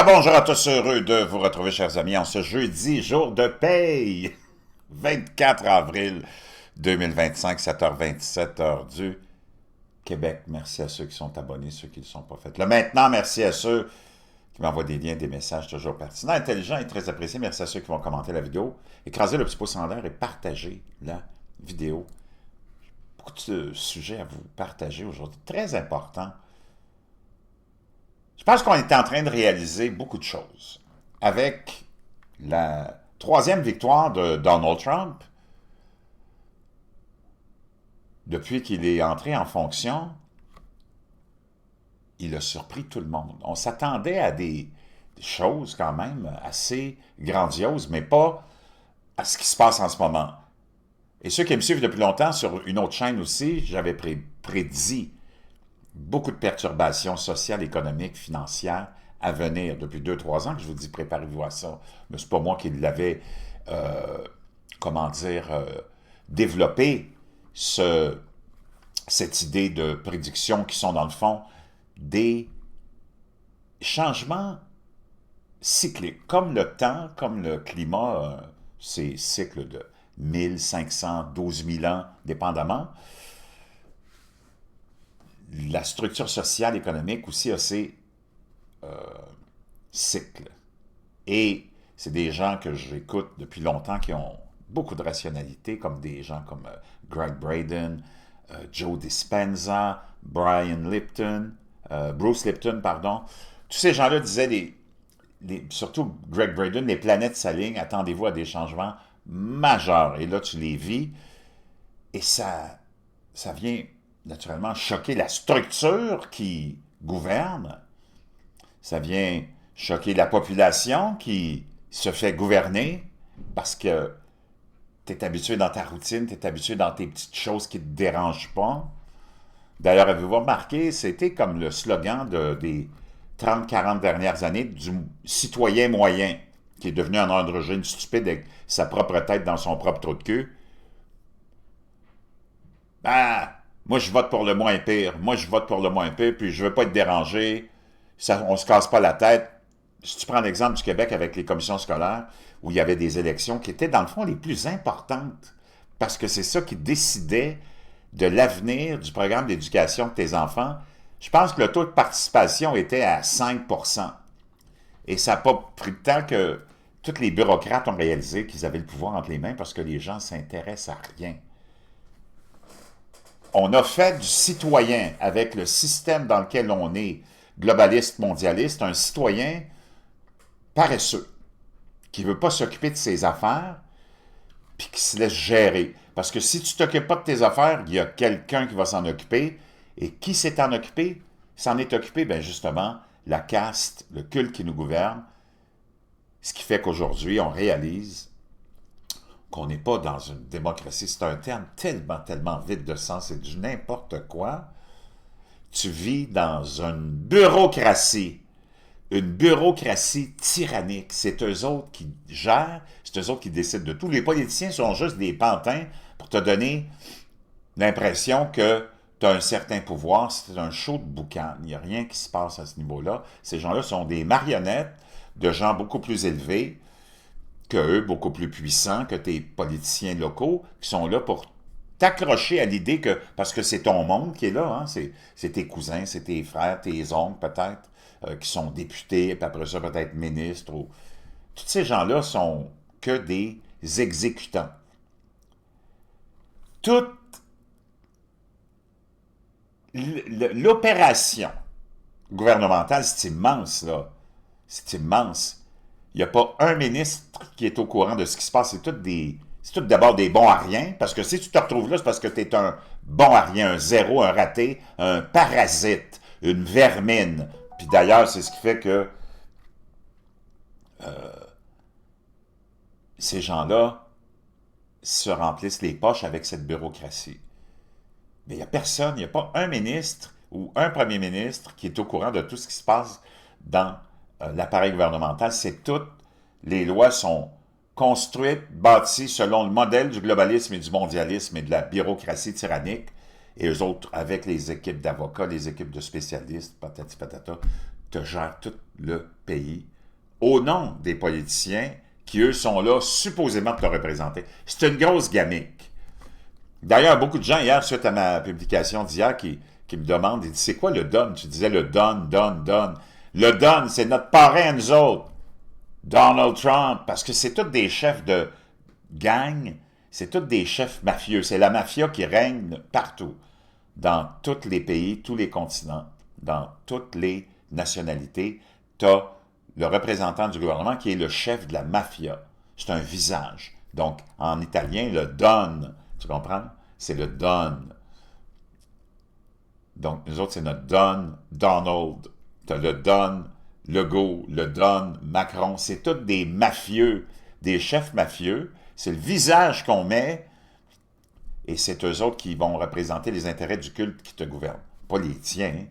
Bien, bonjour à tous, heureux de vous retrouver, chers amis, en ce jeudi, jour de paye, 24 avril 2025, 7h27, heure du Québec. Merci à ceux qui sont abonnés, ceux qui ne le sont pas faits. Là, maintenant, merci à ceux qui m'envoient des liens, des messages toujours pertinents, intelligents et très appréciés. Merci à ceux qui vont commenter la vidéo, écraser le petit pouce en l'air et partager la vidéo. Beaucoup de sujets à vous partager aujourd'hui, très important. Je pense qu'on est en train de réaliser beaucoup de choses. Avec la troisième victoire de Donald Trump, depuis qu'il est entré en fonction, il a surpris tout le monde. On s'attendait à des choses quand même assez grandioses, mais pas à ce qui se passe en ce moment. Et ceux qui me suivent depuis longtemps sur une autre chaîne aussi, j'avais prédit beaucoup de perturbations sociales, économiques, financières à venir depuis 2-3 ans que je vous dis préparez-vous à ça. Mais c'est pas moi qui l'avais, développé cette idée de prédiction qui sont dans le fond des changements cycliques, comme le temps, comme le climat, ces cycles de 1500, 12 000 ans, dépendamment. La structure sociale, économique aussi a ses cycles. Et c'est des gens que j'écoute depuis longtemps qui ont beaucoup de rationalité, comme des gens comme Greg Braden, Joe Dispenza, Bruce Lipton, pardon. Tous ces gens-là disaient, surtout Greg Braden, les planètes s'alignent, attendez-vous à des changements majeurs. Et là, tu les vis, et ça vient naturellement choquer la structure qui gouverne. Ça vient choquer la population qui se fait gouverner parce que tu es habitué dans ta routine, tu es habitué dans tes petites choses qui ne te dérangent pas. D'ailleurs, avez-vous remarqué, c'était comme le slogan des 30-40 dernières années du citoyen moyen, qui est devenu un androgyne stupide avec sa propre tête dans son propre trou de queue. Ben, moi, je vote pour le moins pire. Moi, je vote pour le moins pire, puis je veux pas être dérangé. Ça, on se casse pas la tête. Si tu prends l'exemple du Québec avec les commissions scolaires, où il y avait des élections qui étaient, dans le fond, les plus importantes, parce que c'est ça qui décidait de l'avenir du programme d'éducation de tes enfants, je pense que le taux de participation était à 5%. Et ça n'a pas pris de temps que tous les bureaucrates ont réalisé qu'ils avaient le pouvoir entre les mains parce que les gens ne s'intéressent à rien. On a fait du citoyen, avec le système dans lequel on est, globaliste, mondialiste, un citoyen paresseux, qui ne veut pas s'occuper de ses affaires, puis qui se laisse gérer. Parce que si tu ne t'occupes pas de tes affaires, il y a quelqu'un qui va s'en occuper. Et qui s'est en occupé? S'en est occupé, bien justement, la caste, le culte qui nous gouverne. Ce qui fait qu'aujourd'hui, on réalise qu'on n'est pas dans une démocratie. C'est un terme tellement, tellement vide de sens. C'est du n'importe quoi. Tu vis dans une bureaucratie tyrannique. C'est eux autres qui gèrent, c'est eux autres qui décident de tout. Les politiciens sont juste des pantins pour te donner l'impression que tu as un certain pouvoir. C'est un show de boucan. Il n'y a rien qui se passe à ce niveau-là. Ces gens-là sont des marionnettes de gens beaucoup plus élevés que eux, beaucoup plus puissants que tes politiciens locaux, qui sont là pour t'accrocher à l'idée que, parce que c'est ton monde qui est là, hein, c'est tes cousins, c'est tes frères, tes oncles peut-être, qui sont députés, puis après ça peut-être ministres. Tous ces gens-là sont que des exécutants. Toute l'opération gouvernementale, c'est immense, là. C'est immense. Il n'y a pas un ministre qui est au courant de ce qui se passe. C'est tout d'abord des bons à rien, parce que si tu te retrouves là, c'est parce que tu es un bon à rien, un zéro, un raté, un parasite, une vermine. Puis d'ailleurs, c'est ce qui fait que ces gens-là se remplissent les poches avec cette bureaucratie. Mais il n'y a personne, il n'y a pas un ministre ou un premier ministre qui est au courant de tout ce qui se passe dans l'appareil gouvernemental. C'est toutes les lois sont construites, bâties selon le modèle du globalisme et du mondialisme et de la bureaucratie tyrannique. Et eux autres, avec les équipes d'avocats, les équipes de spécialistes, patati patata, te gèrent tout le pays au nom des politiciens qui, eux, sont là supposément pour te représenter. C'est une grosse gamique. D'ailleurs, beaucoup de gens, hier, suite à ma publication d'hier, qui me demandent, ils disent, c'est quoi le Don? Tu disais le Don. Le Don, c'est notre parrain à nous autres. Donald Trump, parce que c'est tous des chefs de gang, c'est tous des chefs mafieux. C'est la mafia qui règne partout, dans tous les pays, tous les continents, dans toutes les nationalités. Tu as le représentant du gouvernement qui est le chef de la mafia. C'est un visage. Donc, en italien, le Don, tu comprends? C'est le Don. Donc, nous autres, c'est notre Don, Donald. Tu as le Don, Legault, le Don, Macron. C'est tous des mafieux, des chefs mafieux. C'est le visage qu'on met et c'est eux autres qui vont représenter les intérêts du culte qui te gouverne. Pas les tiens. Hein?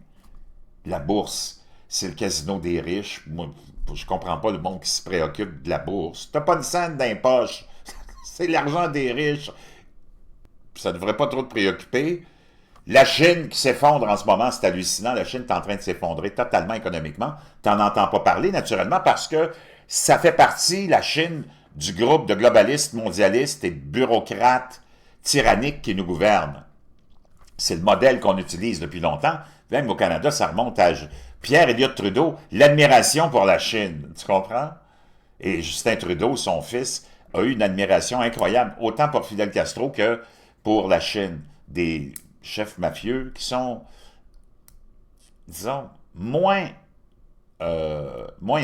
La bourse, c'est le casino des riches. Moi, je comprends pas le monde qui se préoccupe de la bourse. T'as pas une scène dans les poches. C'est l'argent des riches. Ça devrait pas trop te préoccuper. La Chine qui s'effondre en ce moment, c'est hallucinant. La Chine est en train de s'effondrer totalement économiquement. T'en entends pas parler, naturellement, parce que ça fait partie, la Chine, du groupe de globalistes, mondialistes et de bureaucrates tyranniques qui nous gouvernent. C'est le modèle qu'on utilise depuis longtemps. Même au Canada, ça remonte à Pierre Elliott Trudeau, l'admiration pour la Chine. Tu comprends? Et Justin Trudeau, son fils, a eu une admiration incroyable, autant pour Fidel Castro que pour la Chine. Des chefs mafieux qui sont, disons, moins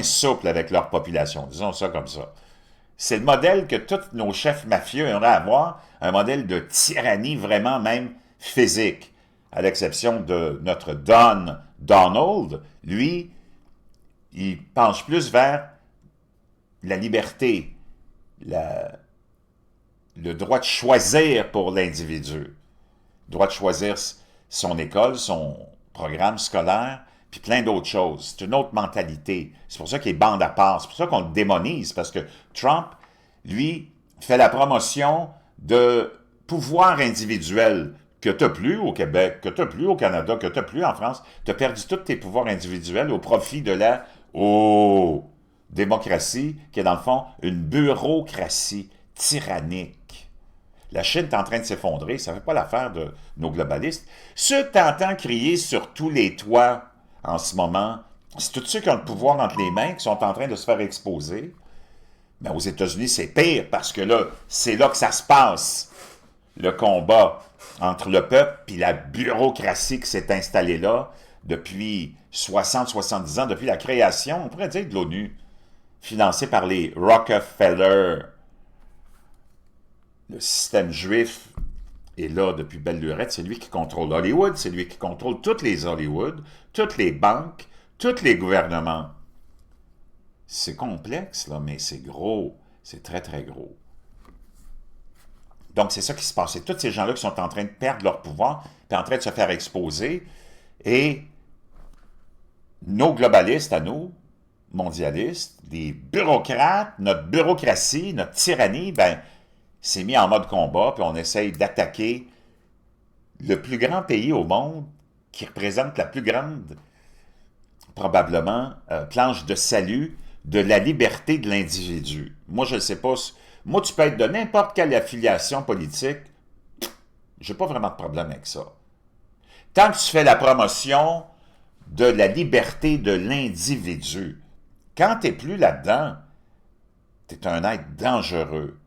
souples avec leur population. Disons ça comme ça. C'est le modèle que tous nos chefs mafieux aimeraient avoir, un modèle de tyrannie vraiment même physique, à l'exception de notre Don Donald. Lui, il penche plus vers la liberté, le droit de choisir pour l'individu, le droit de choisir son école, son programme scolaire, puis plein d'autres choses. C'est une autre mentalité. C'est pour ça qu'il est bande à part. C'est pour ça qu'on le démonise, parce que Trump, lui, fait la promotion de pouvoir individuel que tu n'as plus au Québec, que tu n'as plus au Canada, que tu n'as plus en France. Tu as perdu tous tes pouvoirs individuels au profit de la démocratie, qui est dans le fond une bureaucratie tyrannique. La Chine est en train de s'effondrer, ça ne fait pas l'affaire de nos globalistes. Ceux que tu entends crier sur tous les toits en ce moment, c'est tous ceux qui ont le pouvoir entre les mains, qui sont en train de se faire exposer. Mais aux États-Unis, c'est pire, parce que là, c'est là que ça se passe, le combat entre le peuple et la bureaucratie qui s'est installée là depuis 60-70 ans, depuis la création, on pourrait dire, de l'ONU, financée par les Rockefeller. Le système juif est là depuis belle lurette. C'est lui qui contrôle Hollywood, c'est lui qui contrôle toutes les Hollywood, toutes les banques, tous les gouvernements. C'est complexe, là, mais c'est gros. C'est très, très gros. Donc, c'est ça qui se passe. C'est tous ces gens-là qui sont en train de perdre leur pouvoir, puis en train de se faire exposer. Et nos globalistes à nous, mondialistes, les bureaucrates, notre bureaucratie, notre tyrannie, ben, s'est mis en mode combat, puis on essaye d'attaquer le plus grand pays au monde qui représente la plus grande, probablement, planche de salut de la liberté de l'individu. Moi, je ne sais pas. Moi, tu peux être de n'importe quelle affiliation politique. J'ai pas vraiment de problème avec ça. Tant que tu fais la promotion de la liberté de l'individu, quand tu n'es plus là-dedans, tu es un être dangereux.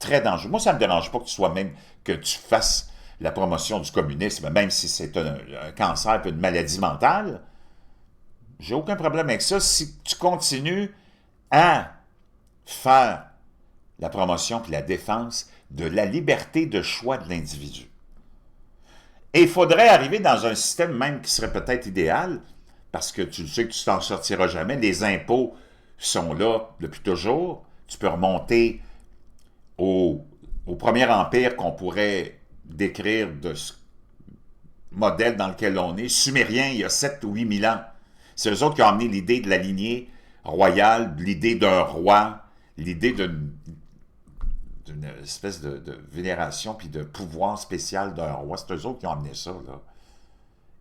Très dangereux. Moi, ça ne me dérange pas que tu sois même, que tu fasses la promotion du communisme, même si c'est un cancer et une maladie mentale. J'ai aucun problème avec ça si tu continues à faire la promotion et la défense de la liberté de choix de l'individu. Et il faudrait arriver dans un système même qui serait peut-être idéal, parce que tu sais que tu t'en sortiras jamais. Les impôts sont là depuis toujours. Tu peux remonter au premier empire qu'on pourrait décrire de ce modèle dans lequel on est. Sumériens, il y a 7 ou 8 000 ans. C'est eux autres qui ont amené l'idée de la lignée royale, l'idée d'un roi, l'idée d'une espèce de vénération puis de pouvoir spécial d'un roi. C'est eux autres qui ont amené ça, là.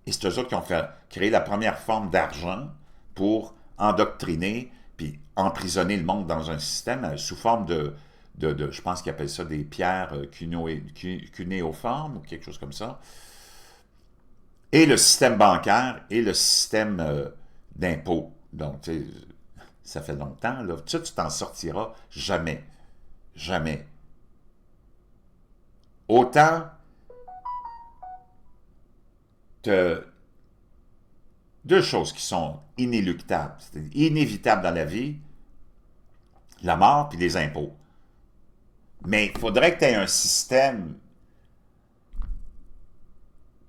Et c'est eux autres qui ont créé la première forme d'argent pour endoctriner puis emprisonner le monde dans un système sous forme je pense qu'ils appellent ça des pierres cunéoformes ou quelque chose comme ça. Et le système bancaire et le système d'impôt. Donc, tu sais, ça fait longtemps, là. Ça, tu t'en sortiras jamais. Jamais. Autant deux choses qui sont inéluctables, inévitables dans la vie, la mort puis les impôts. Mais il faudrait que tu aies un système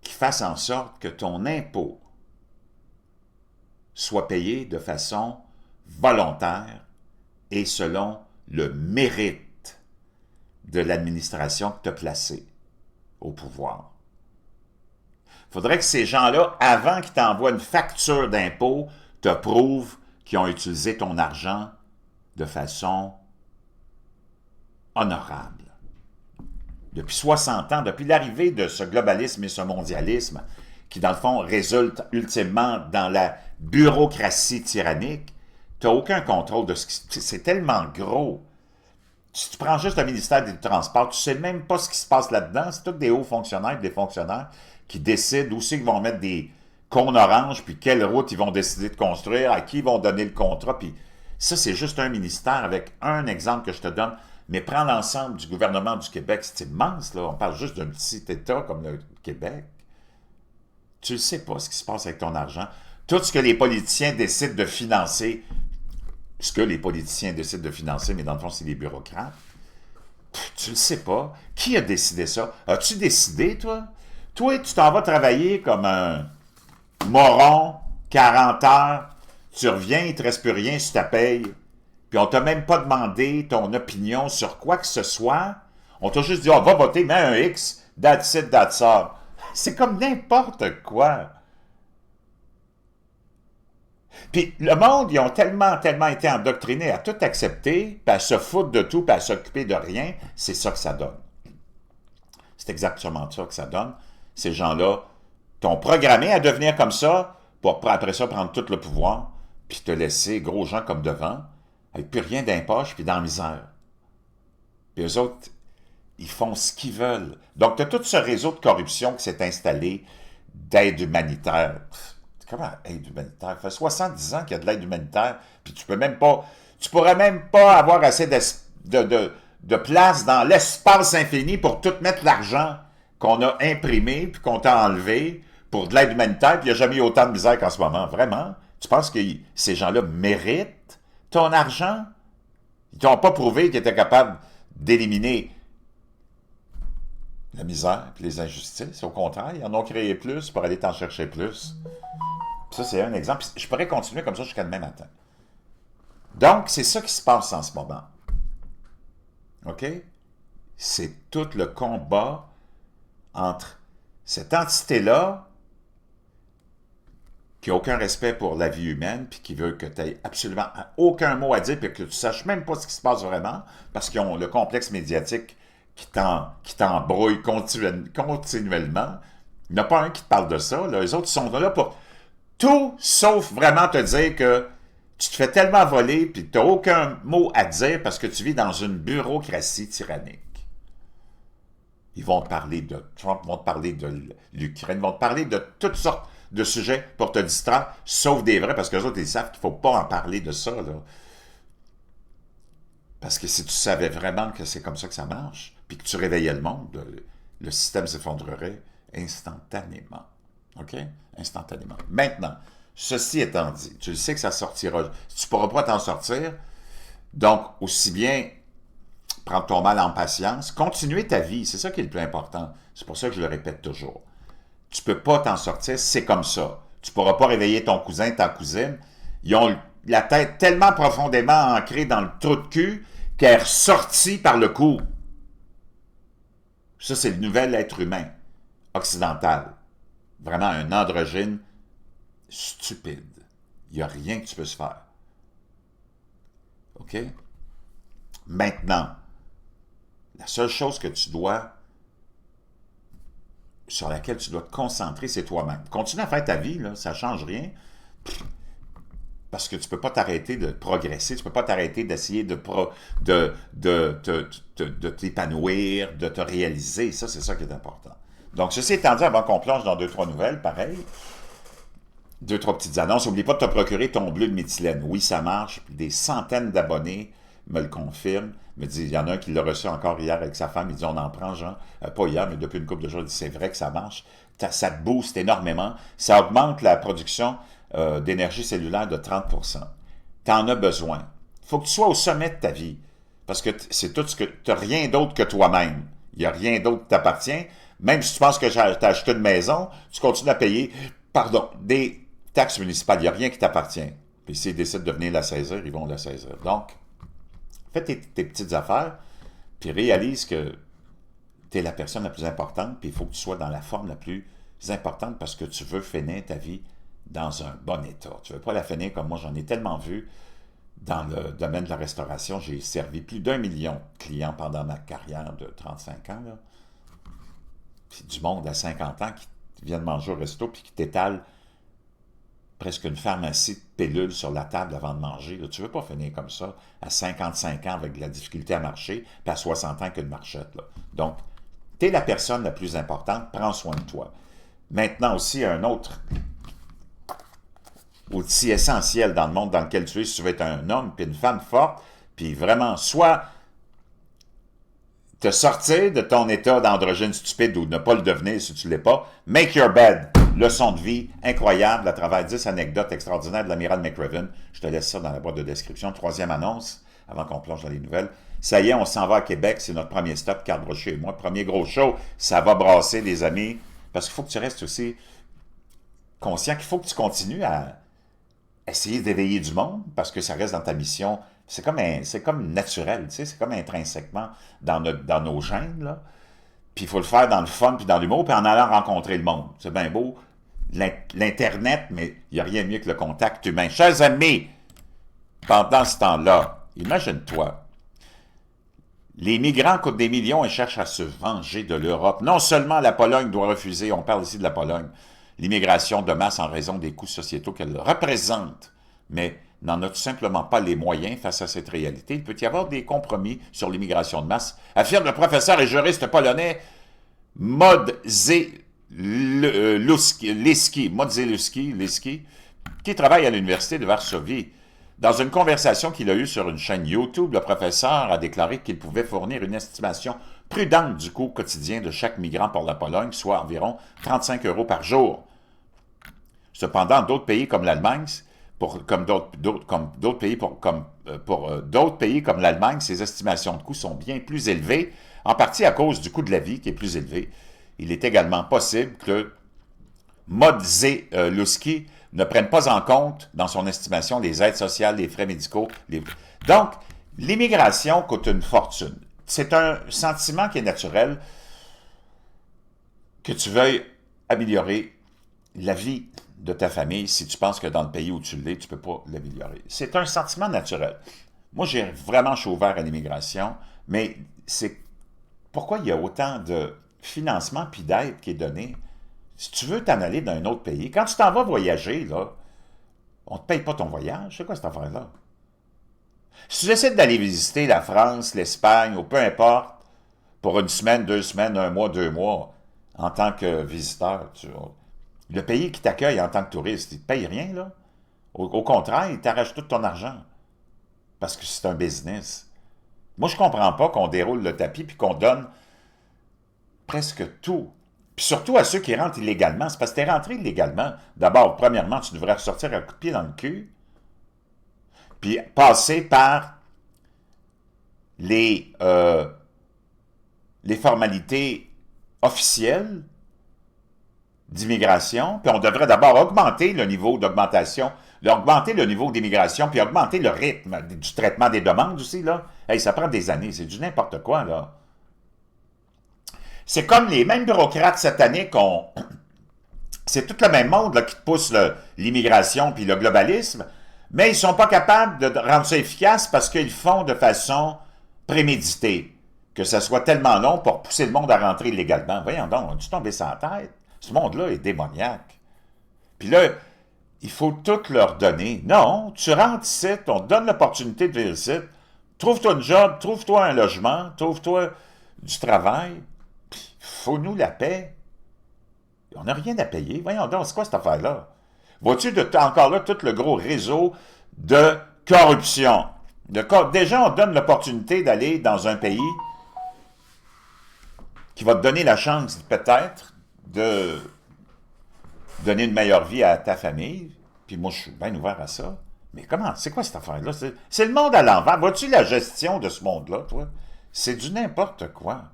qui fasse en sorte que ton impôt soit payé de façon volontaire et selon le mérite de l'administration que tu as placée au pouvoir. Il faudrait que ces gens-là, avant qu'ils t'envoient une facture d'impôt, te prouvent qu'ils ont utilisé ton argent de façon honorable. Depuis 60 ans, depuis l'arrivée de ce globalisme et ce mondialisme, qui dans le fond résulte ultimement dans la bureaucratie tyrannique, tu n'as aucun contrôle de ce qui... C'est tellement gros. Si tu prends juste le ministère des Transports, tu ne sais même pas ce qui se passe là-dedans. C'est tous des hauts fonctionnaires, des fonctionnaires qui décident où c'est qu'ils vont mettre des cônes oranges, puis quelle route ils vont décider de construire, à qui ils vont donner le contrat. Puis ça, c'est juste un ministère avec un exemple que je te donne. Mais prends l'ensemble du gouvernement du Québec, c'est immense, là. On parle juste d'un petit État comme le Québec. Tu ne sais pas ce qui se passe avec ton argent. Tout ce que les politiciens décident de financer, mais dans le fond, c'est les bureaucrates. Tu le sais pas. Qui a décidé ça? As-tu décidé, toi? Toi, tu t'en vas travailler comme un moron, 40 heures, tu reviens, il ne te reste plus rien sur ta paye, puis on t'a même pas demandé ton opinion sur quoi que ce soit. On t'a juste dit, oh, va voter, mets un X, that's it, that's all. C'est comme n'importe quoi. Puis le monde, ils ont tellement été endoctrinés à tout accepter, puis à se foutre de tout, puis à s'occuper de rien. C'est ça que ça donne. C'est exactement ça que ça donne. Ces gens-là t'ont programmé à devenir comme ça, pour après ça prendre tout le pouvoir, puis te laisser gros gens comme devant, avec plus rien d'impoche, puis dans la misère. Puis eux autres, ils font ce qu'ils veulent. Donc, tu as tout ce réseau de corruption qui s'est installé d'aide humanitaire. Comment aide humanitaire? Ça fait 70 ans qu'il y a de l'aide humanitaire, puis tu pourrais même pas avoir assez de place dans l'espace infini pour tout mettre l'argent qu'on a imprimé, puis qu'on t'a enlevé pour de l'aide humanitaire, puis il n'y a jamais eu autant de misère qu'en ce moment. Vraiment? Tu penses que ces gens-là méritent ton argent? Ils t'ont pas prouvé qu'ils étaient capables d'éliminer la misère et les injustices. Au contraire, ils en ont créé plus pour aller t'en chercher plus. Ça, c'est un exemple. Je pourrais continuer comme ça jusqu'à demain matin. Donc, c'est ça qui se passe en ce moment. OK? C'est tout le combat entre cette entité-là qui n'a aucun respect pour la vie humaine, puis qui veut que tu aies absolument aucun mot à dire, puis que tu ne saches même pas ce qui se passe vraiment, parce qu'ils ont le complexe médiatique qui t'embrouille continuellement. Il n'y en a pas un qui te parle de ça. Là. Les autres sont là pour tout, sauf vraiment te dire que tu te fais tellement voler, puis tu n'as aucun mot à dire parce que tu vis dans une bureaucratie tyrannique. Ils vont te parler de Trump, vont te parler de l'Ukraine, vont te parler de toutes sortes de sujets pour te distraire, sauf des vrais, parce que les autres, ils savent qu'il ne faut pas en parler de ça. Là. Parce que si tu savais vraiment que c'est comme ça que ça marche, puis que tu réveillais le monde, le système s'effondrerait instantanément. OK? Instantanément. Maintenant, ceci étant dit, tu le sais que ça sortira. Tu ne pourras pas t'en sortir, donc aussi bien prendre ton mal en patience, continuer ta vie, c'est ça qui est le plus important. C'est pour ça que je le répète toujours. Tu ne peux pas t'en sortir, c'est comme ça. Tu ne pourras pas réveiller ton cousin, ta cousine. Ils ont la tête tellement profondément ancrée dans le trou de cul qu'elle est ressortie par le cou. Ça, c'est le nouvel être humain occidental. Vraiment un androgyne stupide. Il n'y a rien que tu peux se faire. OK? Maintenant, la seule chose que tu dois, sur laquelle tu dois te concentrer, c'est toi-même. Continue à faire ta vie, là, ça ne change rien. Parce que tu ne peux pas t'arrêter de progresser, tu ne peux pas t'arrêter d'essayer de t'épanouir, de te réaliser. Ça, c'est ça qui est important. Donc, ceci étant dit, avant qu'on plonge dans deux, trois nouvelles, pareil, deux, trois petites annonces. N'oublie pas de te procurer ton bleu de méthylène. Oui, ça marche. Des centaines d'abonnés me le confirment. Me dit, il y en a un qui l'a reçu encore hier avec sa femme. Il dit, on en prend, Jean. Pas hier, mais depuis une couple de jours. Il dit, c'est vrai que ça marche. Ça te booste énormément. Ça augmente la production d'énergie cellulaire de 30%. Tu en as besoin. Il faut que tu sois au sommet de ta vie. Parce que c'est tout ce que... Tu n'as rien d'autre que toi-même. Il n'y a rien d'autre qui t'appartient. Même si tu penses que tu as acheté une maison, tu continues à payer, des taxes municipales. Il n'y a rien qui t'appartient. Puis s'ils décident de venir la saisir, ils vont la saisir. Donc, fais tes petites affaires, puis réalise que tu es la personne la plus importante, puis il faut que tu sois dans la forme la plus importante parce que tu veux finir ta vie dans un bon état. Tu ne veux pas la finir comme moi, j'en ai tellement vu dans le domaine de la restauration. J'ai servi plus d'1 million de clients pendant ma carrière de 35 ans. Là. Puis du monde à 50 ans qui viennent manger au resto puis qui t'étalent presque une pharmacie de pilules sur la table avant de manger. Là. Tu ne veux pas finir comme ça à 55 ans avec de la difficulté à marcher, puis à 60 ans qu'une marchette. Là. Donc, tu es la personne la plus importante, prends soin de toi. Maintenant aussi, un autre outil essentiel dans le monde dans lequel tu es, si tu veux être un homme puis une femme forte, puis vraiment, soit te sortir de ton état d'androgyne stupide ou ne pas le devenir si tu ne l'es pas, make your bed, leçon de vie incroyable à travers 10 anecdotes extraordinaires de l'amiral McRaven. Je te laisse ça dans la boîte de description. Troisième annonce, avant qu'on plonge dans les nouvelles. Ça y est, on s'en va à Québec, c'est notre premier stop, Carl Brochu et moi. Premier gros show, ça va brasser, les amis, parce qu'il faut que tu restes aussi conscient qu'il faut que tu continues à essayer d'éveiller du monde, parce que ça reste dans ta mission. C'est comme naturel, tu sais, c'est comme intrinsèquement dans nos gènes, là. Puis il faut le faire dans le fun, puis dans l'humour, puis en allant rencontrer le monde. C'est bien beau, l'Internet, mais il n'y a rien de mieux que le contact humain. Chers amis, pendant ce temps-là, imagine-toi, les migrants coûtent des millions et cherchent à se venger de l'Europe. Non seulement la Pologne doit refuser, on parle ici de la Pologne, l'immigration de masse en raison des coûts sociétaux qu'elle représente, mais n'en a tout simplement pas les moyens face à cette réalité. Il peut y avoir des compromis sur l'immigration de masse, affirme le professeur et juriste polonais Modzelewski, qui travaille à l'Université de Varsovie. Dans une conversation qu'il a eue sur une chaîne YouTube, le professeur a déclaré qu'il pouvait fournir une estimation prudente du coût quotidien de chaque migrant pour la Pologne, soit environ 35 € par jour. Cependant, d'autres pays comme l'Allemagne, pour d'autres pays comme l'Allemagne, ces estimations de coûts sont bien plus élevées, en partie à cause du coût de la vie qui est plus élevé. Il est également possible que Modzelewski ne prenne pas en compte dans son estimation les aides sociales, les frais médicaux. Donc, l'immigration coûte une fortune. C'est un sentiment qui est naturel que tu veuilles améliorer la vie de ta famille si tu penses que dans le pays où tu l'es, tu ne peux pas l'améliorer. C'est un sentiment naturel. Moi, je suis ouvert à l'immigration, mais c'est pourquoi il y a autant de financement puis d'aide qui est donné. Si tu veux t'en aller dans un autre pays, quand tu t'en vas voyager, là, on ne te paye pas ton voyage. C'est quoi cette affaire-là? Si tu décides d'aller visiter la France, l'Espagne, ou peu importe, pour une semaine, 2 semaines, 1 mois, 2 mois, en tant que visiteur, le pays qui t'accueille en tant que touriste, il ne te paye rien, là. Au contraire, il t'arrache tout ton argent. Parce que c'est un business. Moi, je ne comprends pas qu'on déroule le tapis puis qu'on donne presque tout. Puis surtout à ceux qui rentrent illégalement. C'est parce que tu es rentré illégalement. D'abord, premièrement, tu devrais ressortir un coup de pied dans le cul. Puis passer par les formalités officielles d'immigration. Puis on devrait d'abord augmenter le niveau d'augmentation, augmenter le niveau d'immigration, puis augmenter le rythme du traitement des demandes aussi, là. Hey, ça prend des années. C'est du n'importe quoi, là. C'est comme les mêmes bureaucrates sataniques c'est tout le même monde là, qui te pousse l'immigration puis le globalisme, mais ils ne sont pas capables de rendre ça efficace parce qu'ils font de façon préméditée. Que ça soit tellement long pour pousser le monde à rentrer illégalement. Voyons donc, on a dû tomber sur la tête. Ce monde-là est démoniaque. Puis là, il faut tout leur donner. Non, tu rentres ici, on te donne l'opportunité de venir ici, trouve-toi un job, trouve-toi un logement, trouve-toi du travail, puis faut-nous la paix. On n'a rien à payer. Voyons donc, c'est quoi cette affaire-là? Vois-tu encore là tout le gros réseau de corruption? Déjà, on te donne l'opportunité d'aller dans un pays qui va te donner la chance, peut-être, de donner une meilleure vie à ta famille. Puis moi, je suis bien ouvert à ça. Mais comment? C'est quoi cette affaire-là? C'est le monde à l'envers. Vois-tu la gestion de ce monde-là, toi? C'est du n'importe quoi.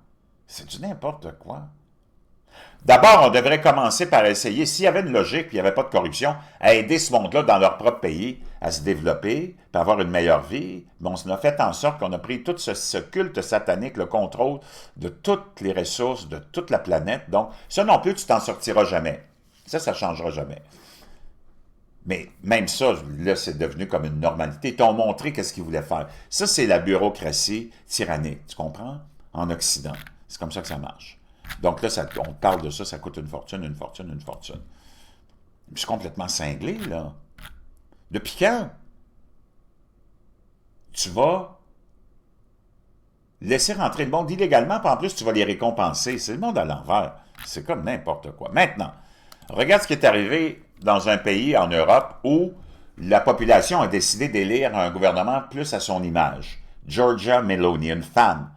C'est du n'importe quoi. D'abord, on devrait commencer par essayer, s'il y avait une logique, puis il n'y avait pas de corruption, à aider ce monde-là dans leur propre pays à se développer, puis avoir une meilleure vie. Mais on a fait en sorte qu'on a pris tout ce culte satanique, le contrôle de toutes les ressources, de toute la planète. Donc, ça non plus, tu t'en sortiras jamais. Ça ne changera jamais. Mais même ça, là, c'est devenu comme une normalité. Ils t'ont montré qu'est-ce qu'ils voulaient faire. Ça, c'est la bureaucratie tyrannique, tu comprends? En Occident. C'est comme ça que ça marche. Donc là, on parle de ça, ça coûte une fortune, une fortune, une fortune. Je suis complètement cinglé, là. Depuis quand tu vas laisser rentrer le monde illégalement, puis en plus, tu vas les récompenser? C'est le monde à l'envers. C'est comme n'importe quoi. Maintenant, regarde ce qui est arrivé dans un pays en Europe où la population a décidé d'élire un gouvernement plus à son image. Giorgia Meloni, une femme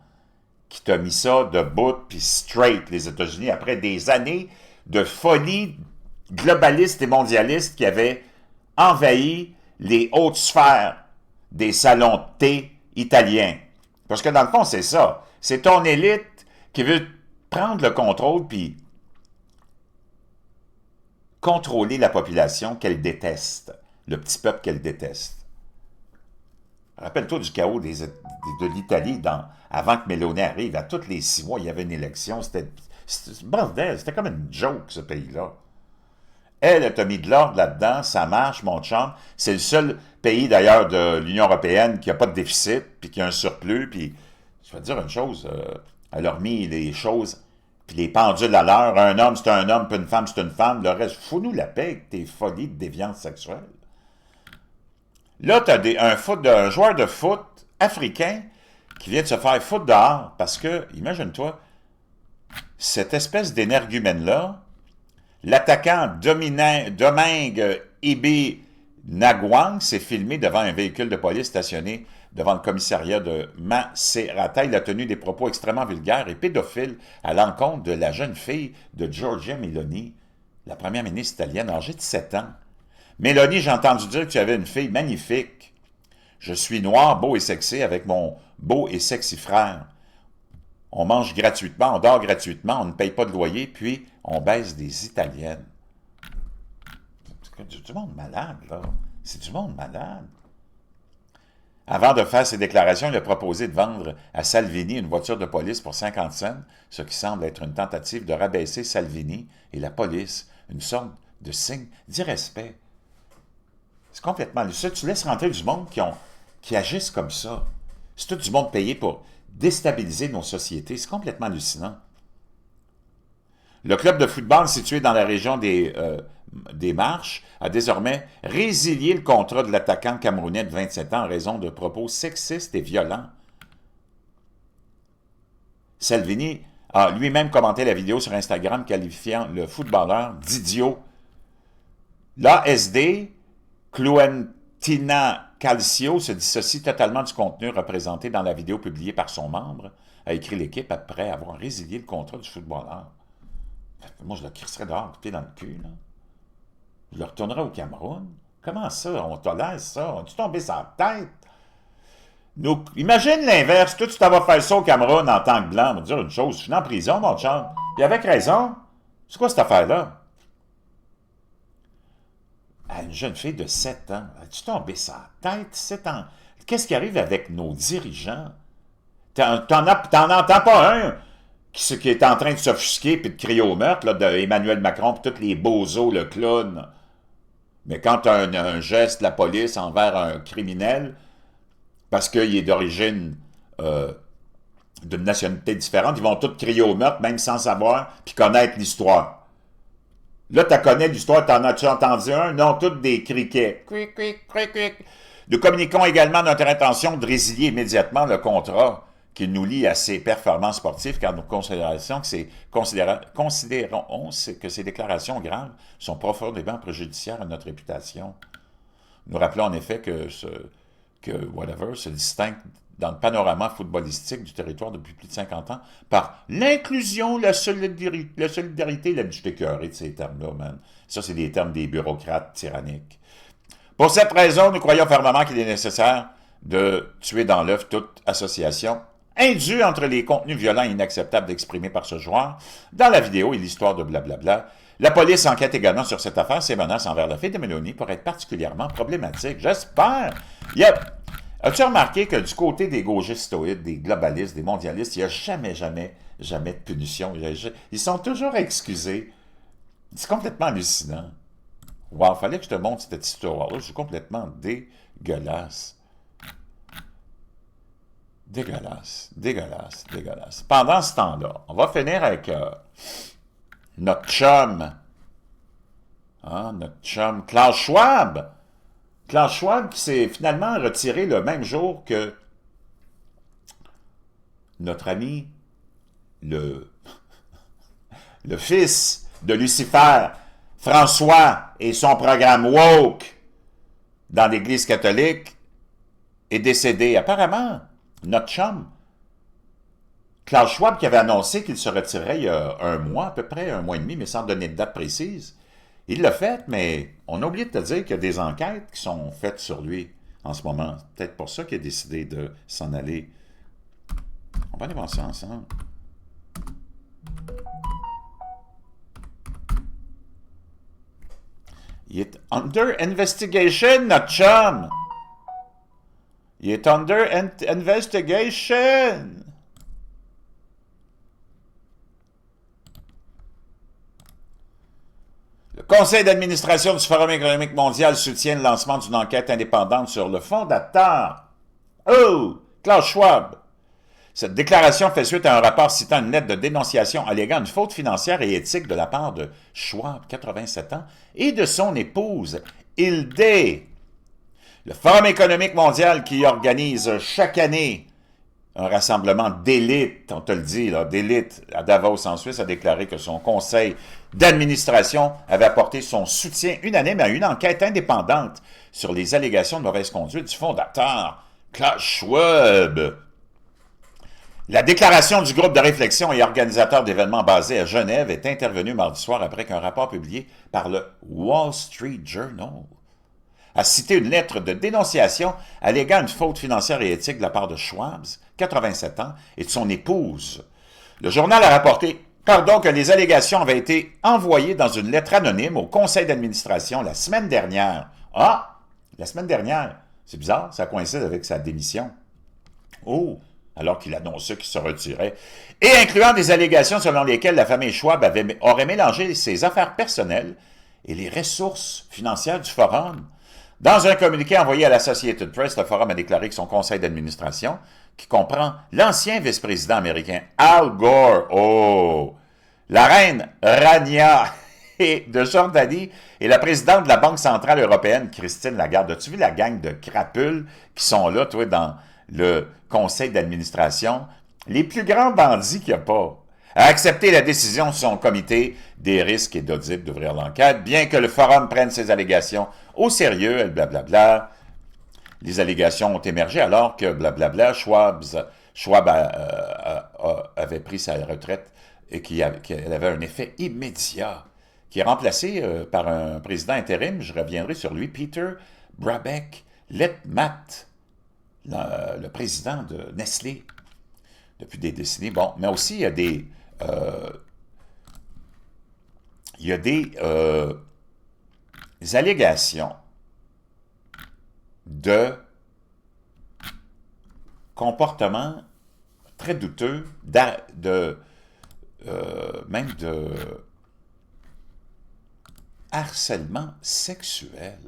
qui t'a mis ça de bout puis straight, les États-Unis, après des années de folie globaliste et mondialiste qui avaient envahi les hautes sphères des salons de thé italiens. Parce que dans le fond, c'est ça. C'est ton élite qui veut prendre le contrôle puis contrôler la population qu'elle déteste, le petit peuple qu'elle déteste. Rappelle-toi du chaos de l'Italie avant que Meloni arrive. À tous les 6 mois, il y avait une élection. C'était bordel. C'était comme une joke, ce pays-là. Elle t'a mis de l'ordre là-dedans. Ça marche, mon chum. C'est le seul pays, d'ailleurs, de l'Union européenne qui n'a pas de déficit, puis qui a un surplus. Puis, je vais te dire une chose. Elle a remis les choses, puis les pendules à l'heure. Un homme, c'est un homme, puis une femme, c'est une femme. Le reste, fous-nous la paix avec tes folies de déviance sexuelle. Là, tu as un joueur de foot africain qui vient de se faire foutre dehors parce que, imagine-toi, cette espèce d'énergumène-là, l'attaquant Domingue Ibi Nagwang s'est filmé devant un véhicule de police stationné devant le commissariat de Macerata. Il a tenu des propos extrêmement vulgaires et pédophiles à l'encontre de la jeune fille de Giorgia Meloni, la première ministre italienne âgée de 7 ans. Mélanie, j'ai entendu dire que tu avais une fille magnifique. Je suis noir, beau et sexy avec mon beau et sexy frère. On mange gratuitement, on dort gratuitement, on ne paye pas de loyer, puis on baise des Italiennes. C'est du monde malade, là. C'est du monde malade. Avant de faire ses déclarations, il a proposé de vendre à Salvini une voiture de police pour 50 cents, ce qui semble être une tentative de rabaisser Salvini et la police, une sorte de signe d'irrespect. C'est complètement... Ça, tu laisses rentrer du monde qui agissent comme ça. C'est tout du monde payé pour déstabiliser nos sociétés. C'est complètement hallucinant. Le club de football situé dans la région des Marches a désormais résilié le contrat de l'attaquant camerounais de 27 ans en raison de propos sexistes et violents. Salvini a lui-même commenté la vidéo sur Instagram qualifiant le footballeur d'idiot. L'ASD, Cluentina Calcio, se dissocie totalement du contenu représenté dans la vidéo publiée par son membre, a écrit l'équipe après avoir résilié le contrat du footballeur. Moi, je le crisserais dehors, pied dans le cul, là. Je le retournerais au Cameroun. Comment ça? On tolère ça? On est-tu tombé sur la tête? Donc, imagine l'inverse. Toi, tu t'en vas faire ça au Cameroun en tant que blanc. On va te dire une chose. Je suis en prison, mon chum. Puis avec raison. C'est quoi cette affaire-là? À une jeune fille de 7 ans. As-tu tombé sur la tête? 7 ans. Qu'est-ce qui arrive avec nos dirigeants? T'en entends pas un qui est en train de s'offusquer et de crier au meurtre là, d'Emmanuel Macron et tous les bozos, le clown. Mais quand tu as un geste de la police envers un criminel, parce qu'il est d'origine d'une nationalité différente, ils vont tous crier au meurtre, même sans savoir, puis connaître l'histoire. Là, tu connais l'histoire, t'en as-tu entendu un? Non, toutes des criquets. Cric, cric, cric, cric. Nous communiquons également notre intention de résilier immédiatement le contrat qui nous lie à ces performances sportives, car nous considérons que ces déclarations graves sont profondément préjudiciaires à notre réputation. Nous rappelons en effet que whatever se distingue dans le panorama footballistique du territoire depuis plus de 50 ans par l'inclusion, la solidarité, la du de ces termes-là, man. Ça, c'est des termes des bureaucrates tyranniques. Pour cette raison, nous croyons fermement qu'il est nécessaire de tuer dans l'œuf toute association indue entre les contenus violents et inacceptables exprimés par ce joueur dans la vidéo et l'histoire de blablabla. La police enquête également sur cette affaire. Ces menaces envers la fille de Meloni pourraient être particulièrement problématiques. J'espère. As-tu remarqué que du côté des gauchistes, des globalistes, des mondialistes, il n'y a jamais de punition. Ils sont toujours excusés. C'est complètement hallucinant. Wow, fallait que je te montre cette histoire-là. C'est complètement dégueulasse. Dégueulasse. Pendant ce temps-là, on va finir avec notre chum. Hein, notre chum Klaus Schwab. Klaus Schwab qui s'est finalement retiré le même jour que notre ami, le fils de Lucifer, François, et son programme woke dans l'Église catholique est décédé. Apparemment, notre chum, Klaus Schwab, qui avait annoncé qu'il se retirerait il y a un mois, à peu près un mois et demi, mais sans donner de date précise, il l'a fait, mais on a oublié de te dire qu'il y a des enquêtes qui sont faites sur lui en ce moment. Peut-être pour ça qu'il a décidé de s'en aller. On va aller voir ça ensemble. Il est under investigation, notre chum. Il est under investigation. Le conseil d'administration du Forum économique mondial soutient le lancement d'une enquête indépendante sur le fondateur. Oh! Klaus Schwab. Cette déclaration fait suite à un rapport citant une lettre de dénonciation alléguant une faute financière et éthique de la part de Schwab, 87 ans, et de son épouse, Hilde. Le Forum économique mondial qui organise chaque année un rassemblement d'élite, on te le dit, d'élite à Davos en Suisse, a déclaré que son conseil d'administration avait apporté son soutien unanime à une enquête indépendante sur les allégations de mauvaise conduite du fondateur, Klaus Schwab. La déclaration du groupe de réflexion et organisateur d'événements basé à Genève est intervenue mardi soir après qu'un rapport publié par le Wall Street Journal a cité une lettre de dénonciation alléguant une faute financière et éthique de la part de Schwab, 87 ans, et de son épouse. Le journal a rapporté, que les allégations avaient été envoyées dans une lettre anonyme au conseil d'administration la semaine dernière. Ah, la semaine dernière. C'est bizarre, ça coïncide avec sa démission. Oh, alors qu'il annonçait qu'il se retirait, et incluant des allégations selon lesquelles la famille Schwab aurait mélangé ses affaires personnelles et les ressources financières du Forum. Dans un communiqué envoyé à l'Associated Press, le Forum a déclaré que son conseil d'administration, qui comprend l'ancien vice-président américain Al Gore, la reine Rania de Jordanie et la présidente de la Banque centrale européenne, Christine Lagarde. As-tu vu la gang de crapules qui sont là, toi, dans le conseil d'administration? Les plus grands bandits qu'il n'y a pas. A accepté la décision de son comité des risques et d'audit d'ouvrir l'enquête, bien que le Forum prenne ses allégations au sérieux, blablabla. Les allégations ont émergé alors que blablabla, Schwab avait pris sa retraite et qu'elle avait un effet immédiat, qui est remplacé par un président intérim, je reviendrai sur lui, Peter Brabeck-Letmathe, le président de Nestlé, depuis des décennies. Bon, mais aussi, il y a des allégations de comportements très douteux, même de harcèlement sexuel.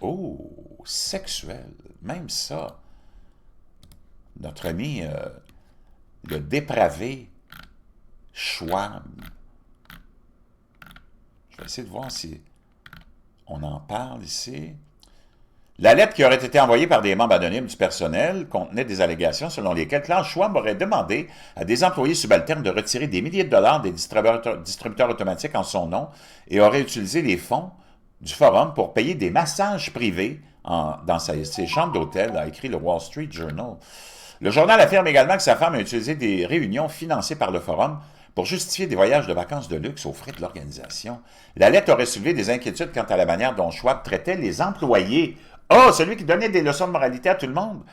Oh, sexuel, même ça. Notre ami, le dépravé Schwab. Je vais essayer de voir si on en parle ici. La lettre qui aurait été envoyée par des membres anonymes du personnel contenait des allégations selon lesquelles Klaus Schwab aurait demandé à des employés subalternes de retirer des milliers de dollars des distributeurs automatiques en son nom et aurait utilisé les fonds du forum pour payer des massages privés dans ses chambres d'hôtel, a écrit le Wall Street Journal. Le journal affirme également que sa femme a utilisé des réunions financées par le forum pour justifier des voyages de vacances de luxe aux frais de l'organisation. La lettre aurait soulevé des inquiétudes quant à la manière dont Schwab traitait les employés. Oh, celui qui donnait des leçons de moralité à tout le monde.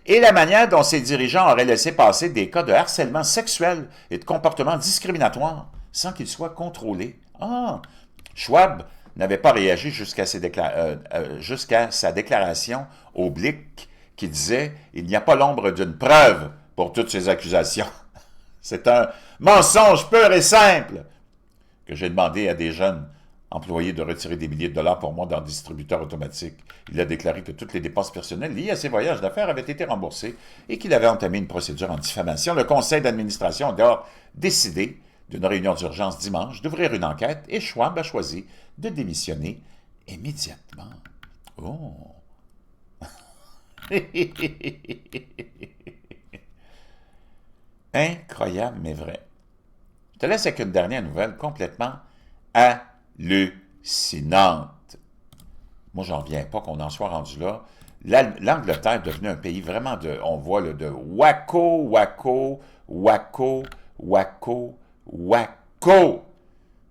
Et la manière dont ses dirigeants auraient laissé passer des cas de harcèlement sexuel et de comportement discriminatoire sans qu'ils soient contrôlés. Ah, Schwab n'avait pas réagi jusqu'à sa déclaration oblique qui disait « Il n'y a pas l'ombre d'une preuve pour toutes ces accusations. C'est un mensonge pur et simple que j'ai demandé à des jeunes employé de retirer des milliers de dollars pour moi dans le distributeur automatique. Il a déclaré que toutes les dépenses personnelles liées à ses voyages d'affaires avaient été remboursées et qu'il avait entamé une procédure en diffamation. Le conseil d'administration a d'ailleurs décidé d'une réunion d'urgence dimanche d'ouvrir une enquête et Schwab a choisi de démissionner immédiatement. Oh! Incroyable, mais vrai. Je te laisse avec une dernière nouvelle complètement hallucinante. Moi, j'en reviens pas qu'on en soit rendu là. L'Angleterre est devenue un pays vraiment on voit de wacko, wacko, wacko, wacko, wacko.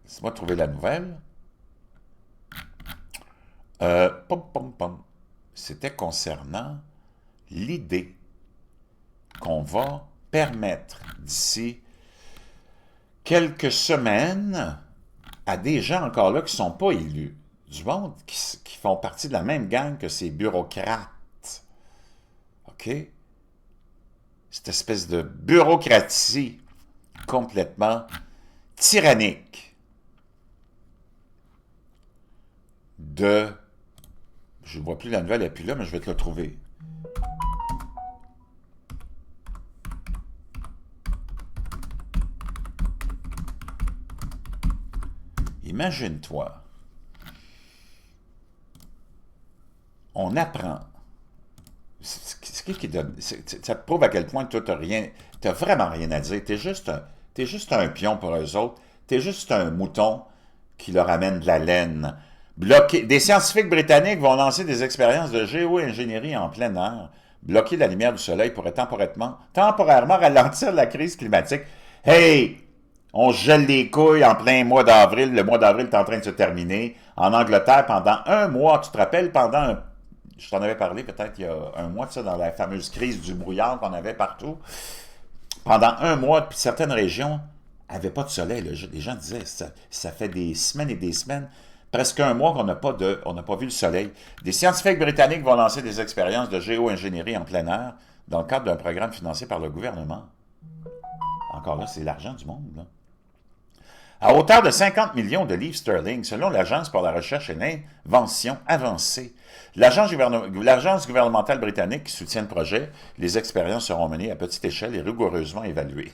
Laisse-moi trouver la nouvelle. C'était concernant l'idée qu'on va permettre d'ici quelques semaines à des gens encore là qui ne sont pas élus, du monde qui font partie de la même gang que ces bureaucrates. OK? Cette espèce de bureaucratie complètement tyrannique de... Je ne vois plus la nouvelle, elle n'est plus là, mais je vais te la trouver. Imagine-toi, on apprend, ça te prouve à quel point toi, tu n'as vraiment rien à dire, tu es juste un pion pour eux autres, tu es juste un mouton qui leur amène de la laine. Des scientifiques britanniques vont lancer des expériences de géo-ingénierie en plein air. Bloquer la lumière du soleil pourrait temporairement ralentir la crise climatique. Hey! On gèle les couilles en plein mois d'avril. Le mois d'avril est en train de se terminer. En Angleterre, pendant un mois, tu te rappelles, je t'en avais parlé peut-être il y a un mois de ça, dans la fameuse crise du brouillard qu'on avait partout. Pendant un mois, puis certaines régions n'avaient pas de soleil. Les gens disaient, ça fait des semaines et des semaines, presque un mois qu'on n'a pas vu le soleil. Des scientifiques britanniques vont lancer des expériences de géo-ingénierie en plein air dans le cadre d'un programme financé par le gouvernement. Encore là, c'est l'argent du monde, là. À hauteur de 50 millions de livres sterling, selon l'Agence pour la recherche et l'invention avancée. L'agence gouvernementale britannique qui soutient le projet, les expériences seront menées à petite échelle et rigoureusement évaluées.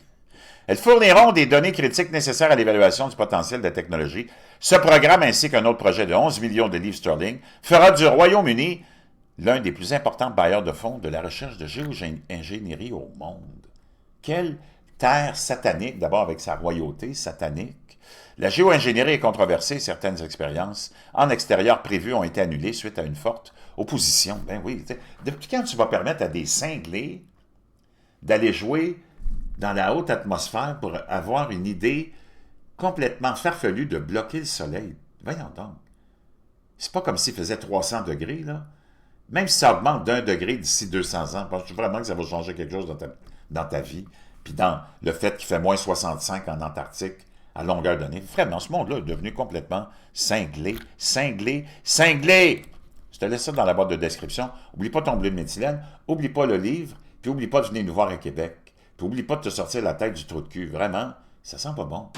Elles fourniront des données critiques nécessaires à l'évaluation du potentiel de la technologie. Ce programme, ainsi qu'un autre projet de 11 millions de livres sterling, fera du Royaume-Uni l'un des plus importants bailleurs de fonds de la recherche de géo-ingénierie au monde. Quelle terre satanique, d'abord avec sa royauté satanique. La géo-ingénierie est controversée, certaines expériences en extérieur prévues ont été annulées suite à une forte opposition. Ben oui, depuis quand tu vas permettre à des cinglés d'aller jouer dans la haute atmosphère pour avoir une idée complètement farfelue de bloquer le soleil? Voyons donc. C'est pas comme s'il faisait 300 degrés, là. Même si ça augmente d'1 degré d'ici 200 ans, penses-tu vraiment que ça va changer quelque chose dans ta vie? Puis dans le fait qu'il fait moins 65 en Antarctique à longueur d'année. Vraiment, ce monde-là est devenu complètement cinglé, cinglé, cinglé! Je te laisse ça dans la boîte de description. Oublie pas ton bleu de méthylène, oublie pas le livre, puis oublie pas de venir nous voir à Québec. Puis oublie pas de te sortir la tête du trou de cul. Vraiment, ça sent pas bon.